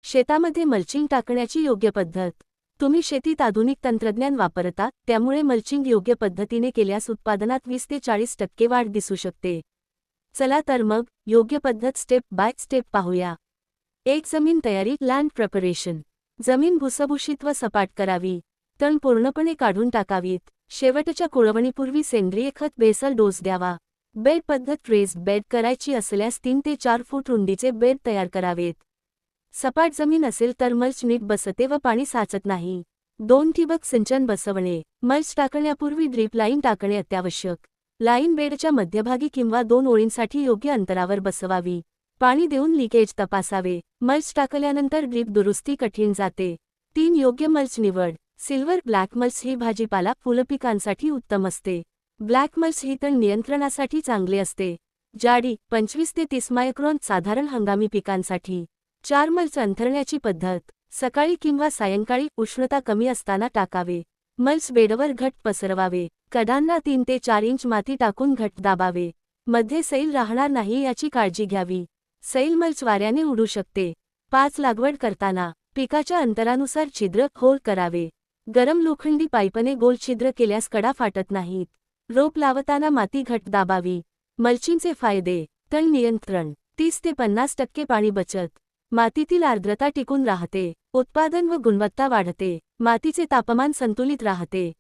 शेतामध्ये मल्चिंग टाकण्याची योग्य पद्धत. तुम्ही शेतीत आधुनिक तंत्रज्ञान वापरता, त्यामुळे मल्चिंग योग्य पद्धतीने केल्यास उत्पादनात 20 ते 40% वाढ दिसू शकते. चला तर मग योग्य पद्धत स्टेप बाय स्टेप पाहूया. 1. जमीन तयारी लँड प्रिपरेशन. जमीन भुसभुशीत व सपाट करावी. तण पूर्णपणे काढून टाकावीत. शेवटच्या कुळवणीपूर्वी सेंद्रिय खत बेसल डोस द्यावा. बेड पद्धत रेस्ड बेड करायची असल्यास 3 ते 4 फूट रुंदीचे बेड तयार करावेत. सपाट जमीन असेल तर मल्च नीट बसते व पाणी साचत नाही. 2. ठिबक सिंचन बसवणे. मल्च टाकण्यापूर्वी ड्रीप लाईन टाकणे अत्यावश्यक. लाईन बेडच्या मध्यभागी किंवा 2 ओळींसाठी योग्य अंतरावर बसवावी. पाणी देऊन लिकेज तपासावे. मल्च टाकल्यानंतर ड्रीप दुरुस्ती कठीण जाते. 3. योग्य मल्च निवड. सिल्वर ब्लॅक मल्च ही भाजीपाला फुलपिकांसाठी उत्तम असते. ब्लॅक मल्च ही तण नियंत्रणासाठी चांगले असते. जाडी 25 ते 30 मायक्रॉन साधारण हंगामी पिकांसाठी. 4. मल्च अंथरण्याची पद्धत. सकाळी किंवा सायंकाळी उष्णता कमी असताना टाकावे. मल्च बेडवर घट पसरवावे. कडांना 3 ते 4 इंच माती टाकून घट दाबावे. मध्ये सैल राहणार नाही याची काळजी घ्यावी. सैल मल्च वाऱ्याने उडू शकते. 5. लागवड करताना पिकाच्या अंतरानुसार छिद्र होल करावे. गरम लोखंडी पाईपने गोल छिद्र केल्यास कडा फाटत नाहीत. रोप लावताना माती घट दाबावी. मल्चिंगचे फायदे. तण नियंत्रण. 30 ते 50% पाणी बचत. मातीतील आर्द्रता टिकून राहते. उत्पादन व गुणवत्ता वाढते. मातीचे तापमान संतुलित राहते.